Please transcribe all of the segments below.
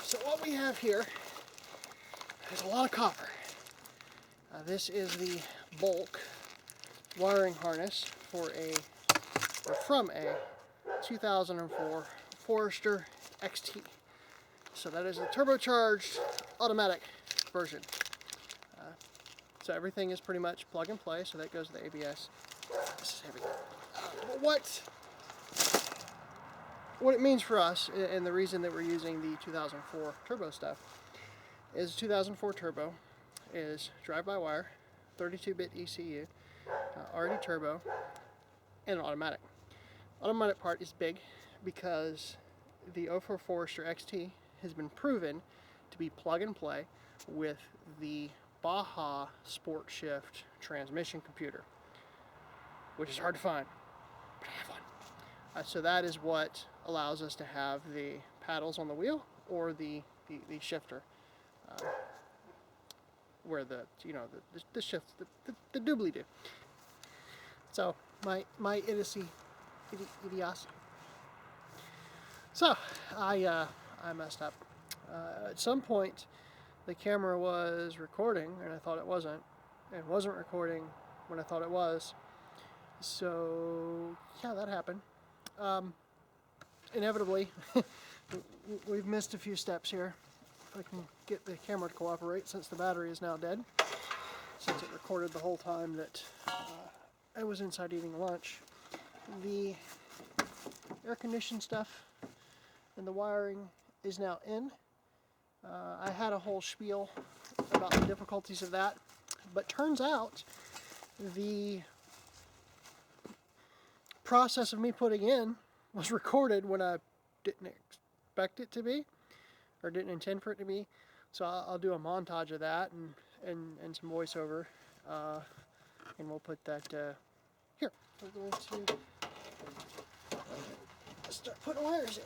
So what we have here is a lot of copper. This is the bulk wiring harness from a 2004 Forester XT. So that is a turbocharged automatic version. So everything is pretty much plug and play, so that goes to the ABS. This is heavy. But what it means for us, and the reason that we're using the 2004 turbo stuff, is 2004 turbo is drive-by-wire, 32-bit ECU, already turbo, and an automatic. Automatic part is big because the 04 Forester XT has been proven to be plug and play with the Baja Sport Shift transmission computer, which is hard to find, but I have one. So that is what allows us to have the paddles on the wheel or the shifter, where the shift, the doobly doo. So my idiocy. So I messed up. At some point, the camera was recording, and I thought it wasn't. It wasn't recording when I thought it was. So yeah, that happened. Inevitably, we've missed a few steps here. If I can get the camera to cooperate, since the battery is now dead, since it recorded the whole time that I was inside eating lunch. The air conditioning stuff and the wiring is now in. I had a whole spiel about the difficulties of that, but turns out the process of me putting in was recorded when I didn't expect it to be, or didn't intend for it to be. So I'll do a montage of that and some voiceover, and we'll put that here. We're going to start putting wires in.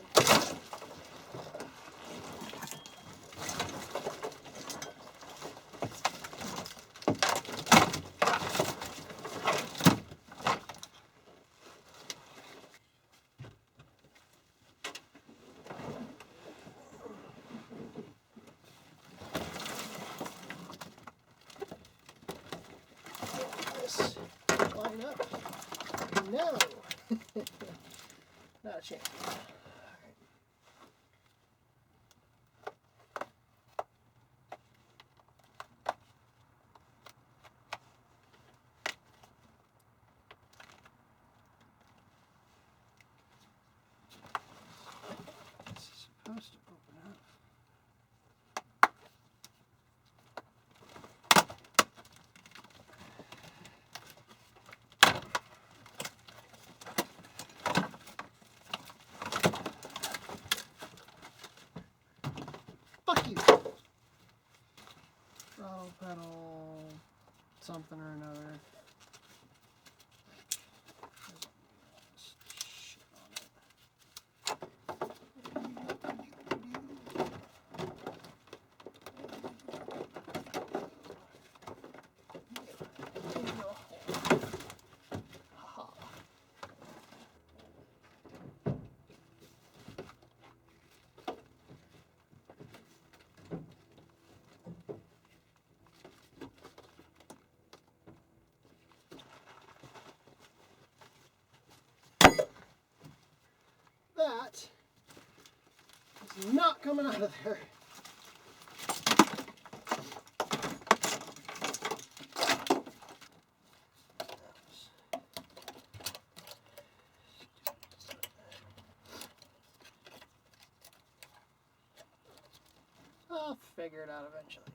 Line up. No. Not a chance. This is supposed to open up. Fuck you! Throttle pedal, something or another. Shit on it. That is not coming out of there. I'll figure it out eventually.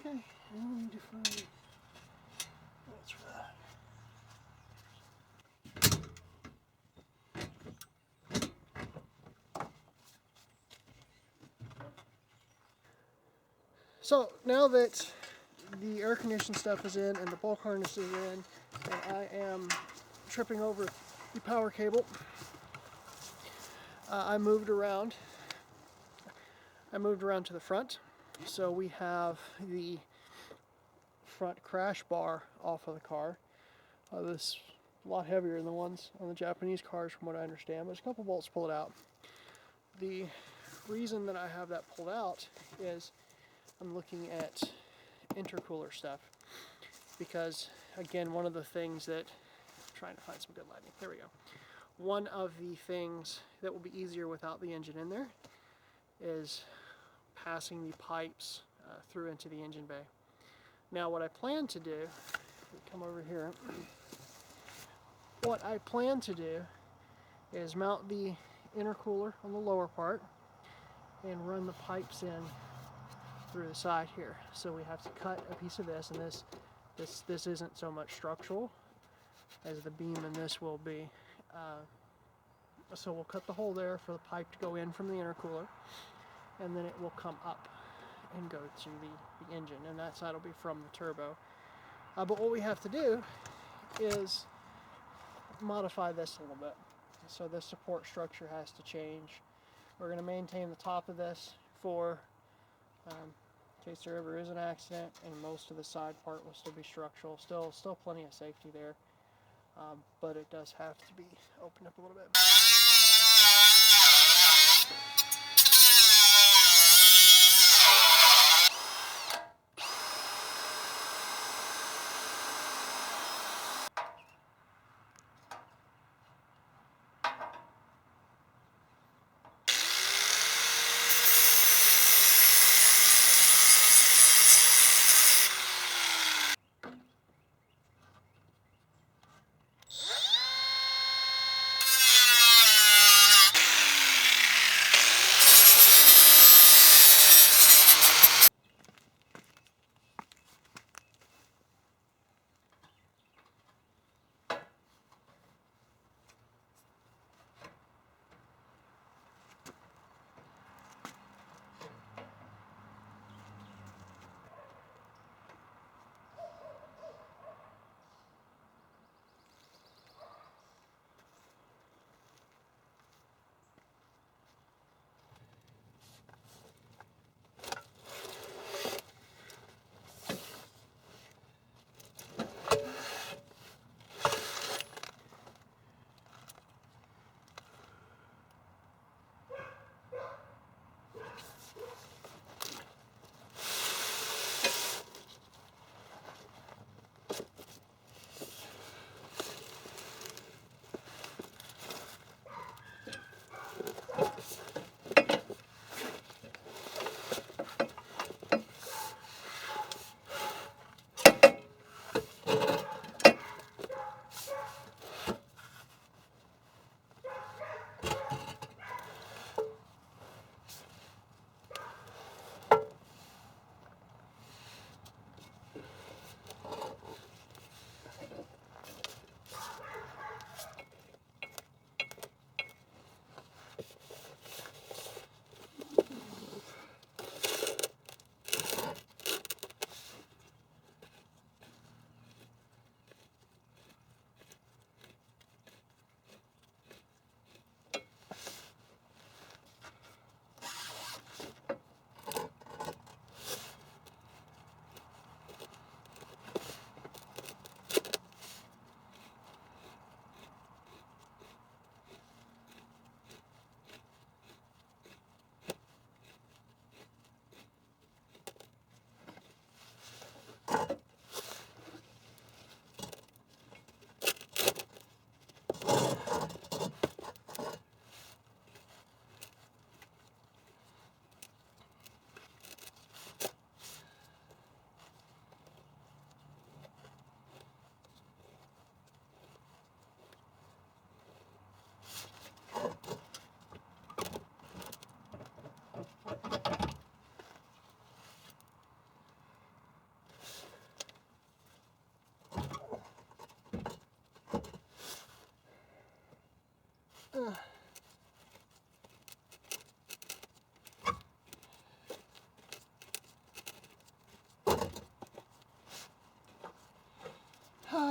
Okay, now we need to find what's for that. So now that the air conditioning stuff is in and the bulk harness is in, and I am tripping over the power cable, I moved around. I moved around to the front, so we have the front crash bar off of the car. This is a lot heavier than the ones on the Japanese cars from what I understand, but there's a couple bolts to pull it out. The reason that I have that pulled out is I'm looking at intercooler stuff, because again, one of the things that, I'm trying to find some good lighting, there we go. One of the things that will be easier without the engine in there is passing the pipes through into the engine bay. Now what I plan to do, come over here, what I plan to do is mount the intercooler on the lower part and run the pipes in through the side here. So we have to cut a piece of this, and this isn't so much structural as the beam in this will be. So we'll cut the hole there for the pipe to go in from the intercooler, and then it will come up and go to the engine, and that side will be from the turbo. But what we have to do is modify this a little bit. So this support structure has to change. We're going to maintain the top of this for in case there ever is an accident, and most of the side part will still be structural. Still plenty of safety there, but it does have to be opened up a little bit.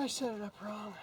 I set it up wrong.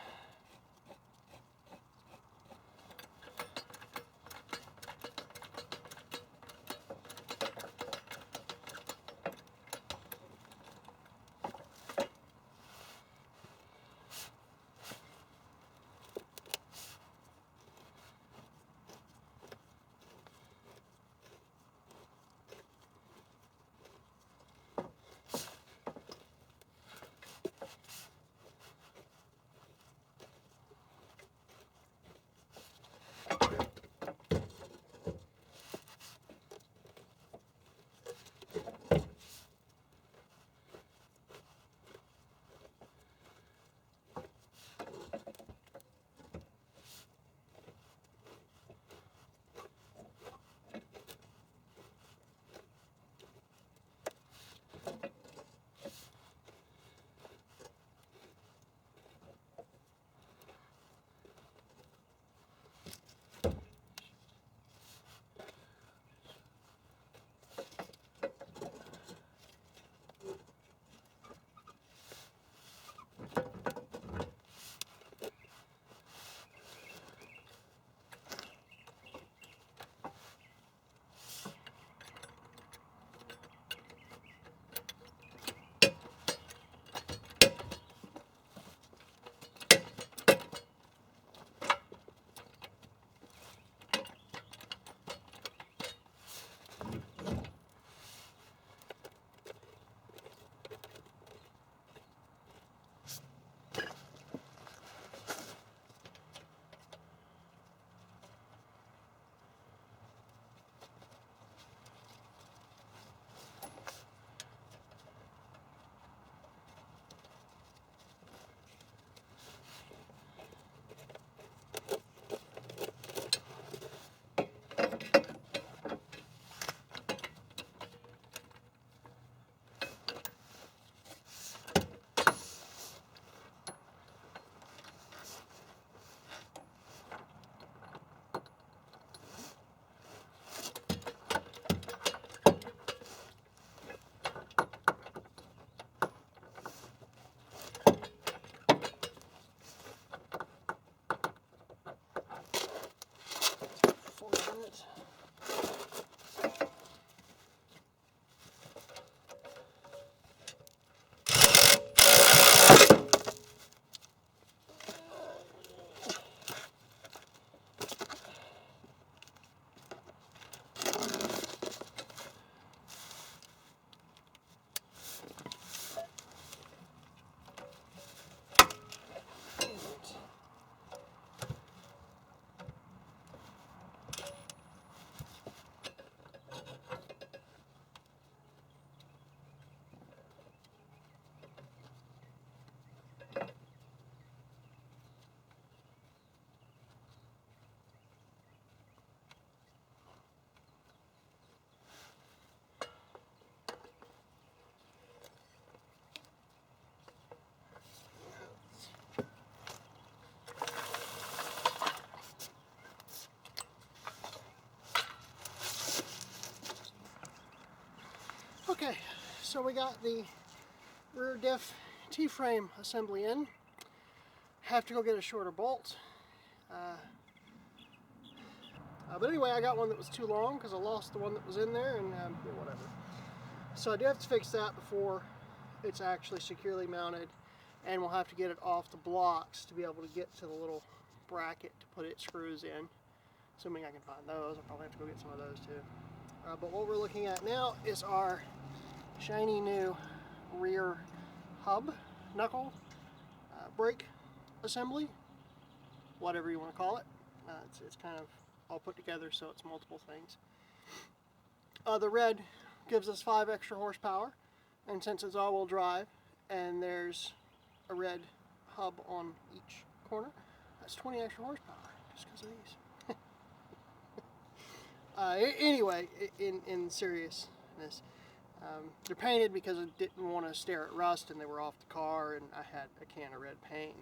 Okay, so we got the rear diff T-frame assembly in. Have to go get a shorter bolt. But anyway, I got one that was too long because I lost the one that was in there, and whatever. So I do have to fix that before it's actually securely mounted, and we'll have to get it off the blocks to be able to get to the little bracket to put its screws in. Assuming I can find those, I'll probably have to go get some of those too. But what we're looking at now is our shiny new rear hub knuckle brake assembly, whatever you want to call it. It's kind of all put together, so it's multiple things. The red gives us 5 extra horsepower, and since it's all-wheel drive and there's a red hub on each corner, that's 20 extra horsepower just because of these. Anyway, in seriousness, they're painted because I didn't want to stare at rust, and they were off the car, and I had a can of red paint.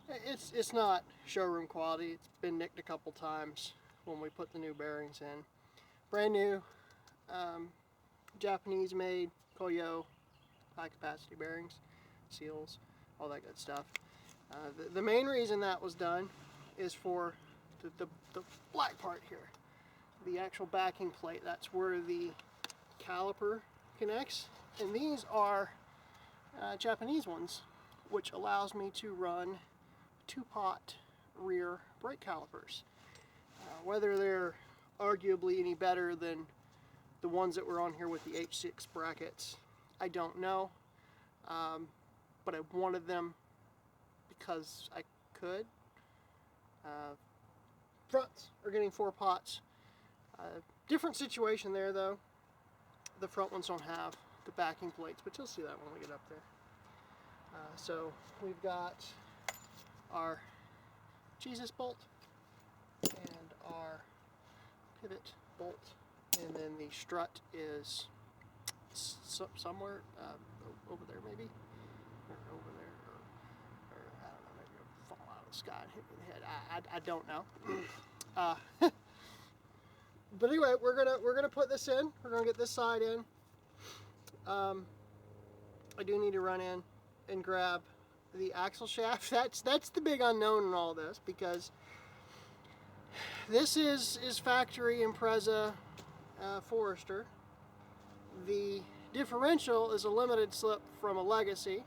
And it's not showroom quality. It's been nicked a couple times when we put the new bearings in. Brand new, Japanese made Koyo high capacity bearings, seals, all that good stuff. The main reason that was done is for the black part here, the actual backing plate. That's where the caliper connects, and these are Japanese ones, which allows me to run 2-pot rear brake calipers. Whether they're arguably any better than the ones that were on here with the H6 brackets, I don't know, but I wanted them because I could. Fronts are getting 4 pots. Different situation there though. The front ones don't have the backing plates, but you'll see that when we get up there. So we've got our Jesus bolt and our pivot bolt, and then the strut is somewhere over there maybe, or over there, or I don't know, maybe it'll fall out of the sky and hit me in the head. I don't know. But anyway, we're gonna put this in. We're gonna get this side in. I do need to run in and grab the axle shaft. That's the big unknown in all this, because this is factory Impreza Forester. The differential is a limited slip from a Legacy,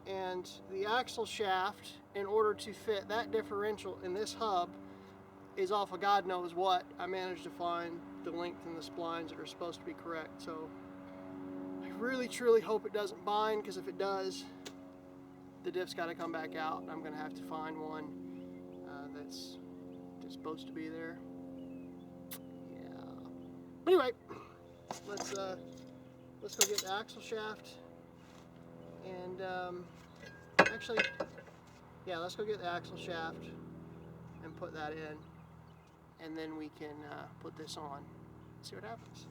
and the axle shaft, in order to fit that differential in this hub, is off of God knows what. I managed to find the length and the splines that are supposed to be correct. So I really truly hope it doesn't bind, because if it does, the diff's got to come back out, and I'm going to have to find one that's supposed to be there. Yeah. But anyway, let's go get the axle shaft, and actually, yeah, let's go get the axle shaft and put that in, and then we can put this on, see what happens.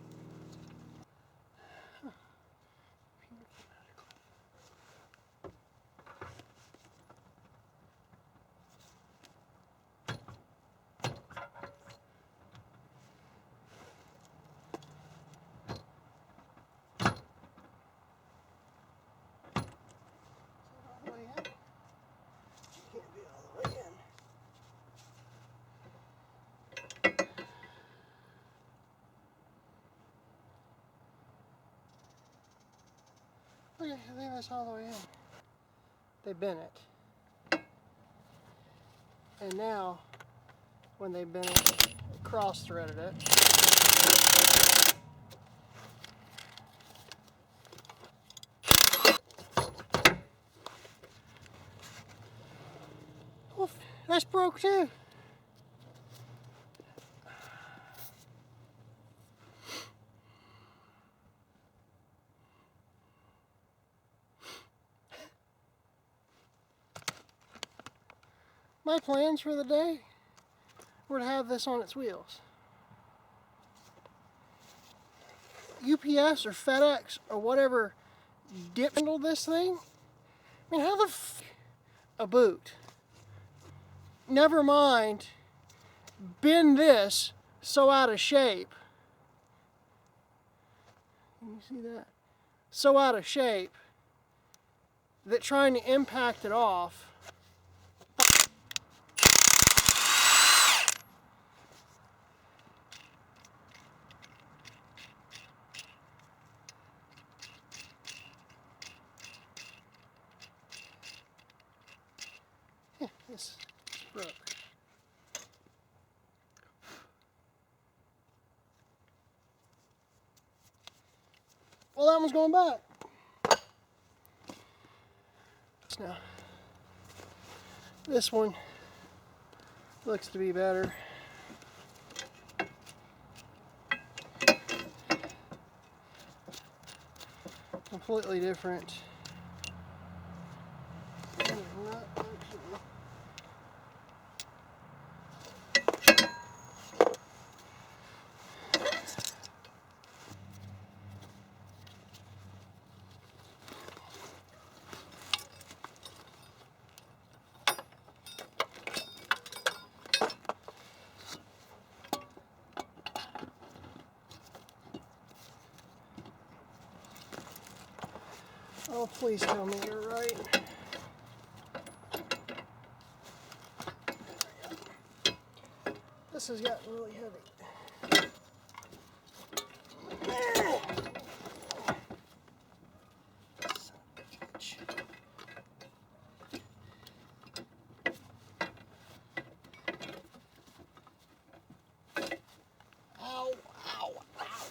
Okay, I think that's all the way in. They bent it. And now, when they bent it, they cross-threaded it. Well, that's broke too. My plans for the day were to have this on its wheels. UPS or FedEx or whatever dip-handled this thing. I mean, how the f*** a boot? Never mind, bend this so out of shape. Can you see that? So out of shape that trying to impact it off, this broke. Well, that one's going back. Now, this one looks to be better. Completely different. Not actually. Oh, please tell me you're right. this has gotten really heavy. Ow, ow, ow.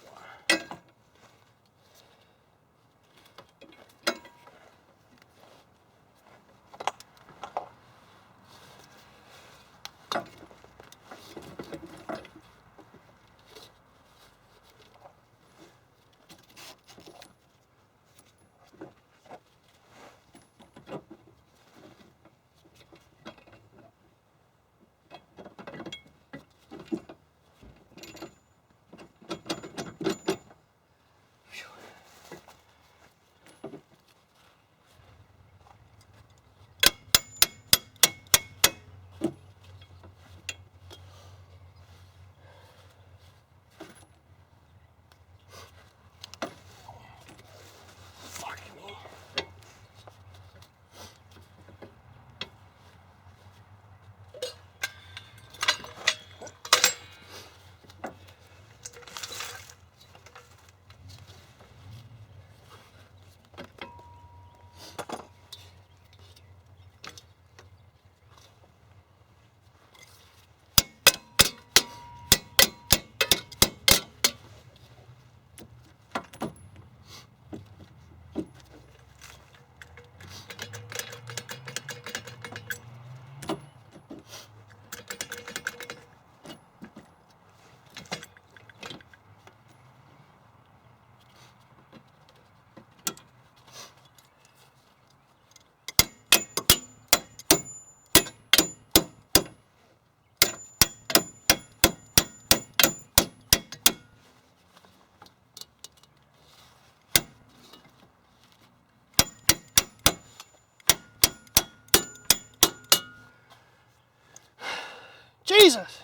Jesus!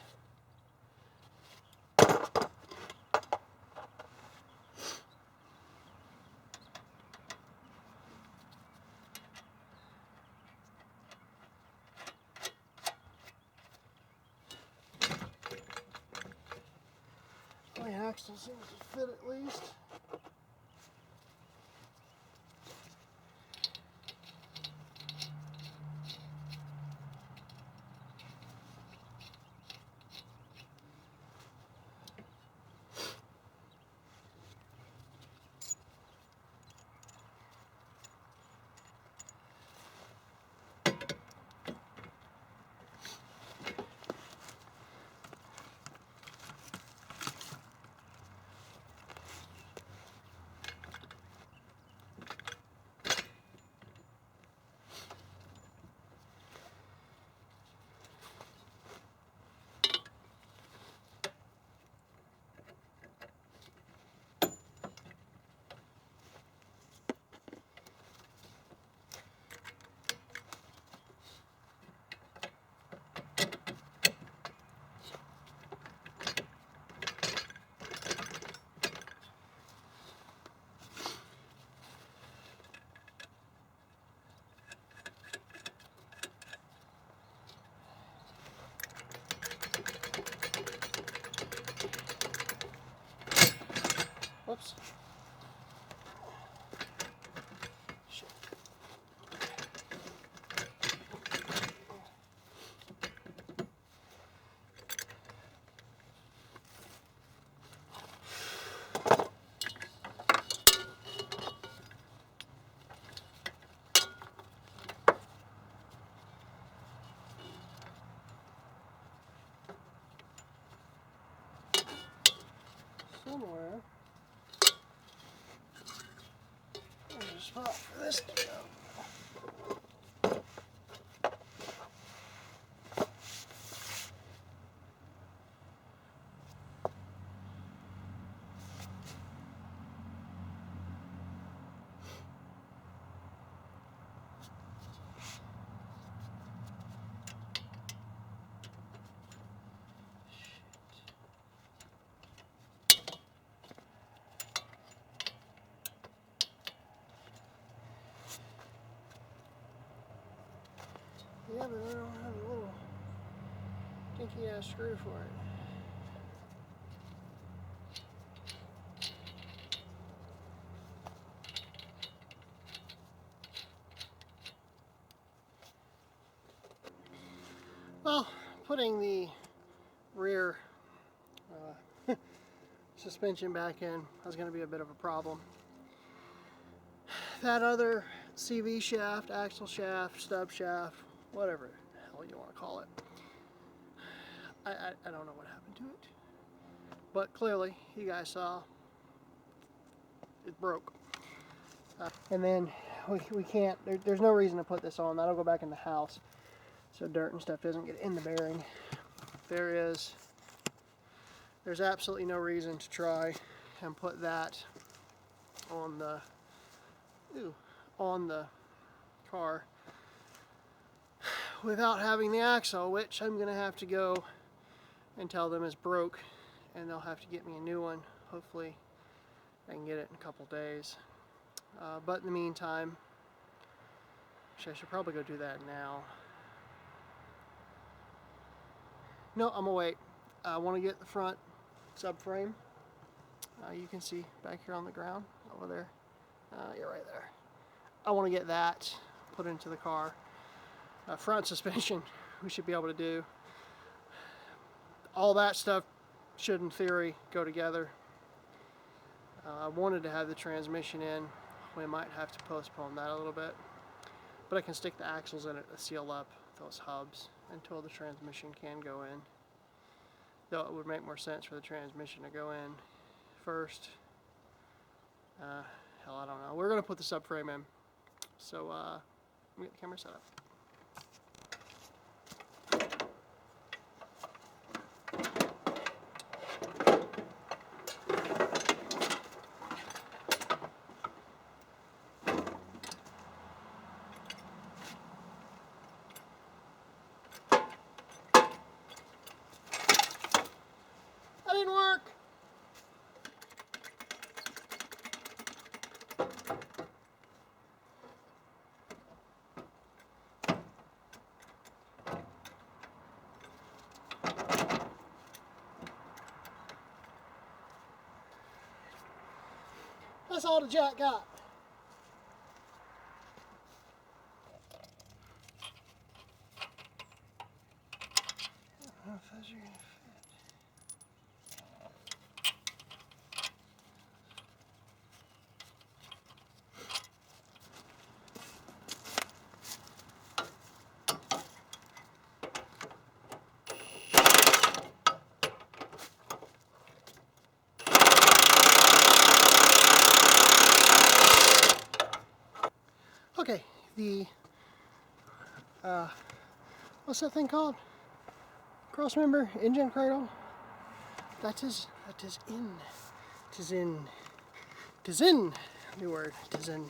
My axle seems to fit at least. Whoops. Shit. Somewhere. There's a spot for this to go. Yeah, but I don't have a little dinky ass screw for it. Well, putting the rear suspension back in was going to be a bit of a problem. That other CV shaft, axle shaft, stub shaft, whatever the hell you want to call it, I don't know what happened to it. But clearly, you guys saw, it broke. And then we can't, there's no reason to put this on. That'll go back in the house so dirt and stuff doesn't get in the bearing. There's absolutely no reason to try and put that on the car without having the axle, which I'm gonna have to go and tell them is broke, and they'll have to get me a new one. Hopefully I can get it in a couple days. But in the meantime, actually I should probably go do that now. No, I'm gonna wait. I want to get the front subframe. You can see back here on the ground over there. You're right there. I want to get that put into the car. Front suspension we should be able to do. All that stuff should in theory go together. I wanted to have the transmission in. We might have to postpone that a little bit, but I can stick the axles in it to seal up those hubs until the transmission can go in. Though it would make more sense for the transmission to go in first. Hell, I don't know. We're gonna put the subframe in. So let me get the camera set up. That didn't work. That's all the jack got. I don't know if those are gonna fit. Okay, the what's that thing called? Cross member, engine cradle. That is in. Tis in. New word. Tis in.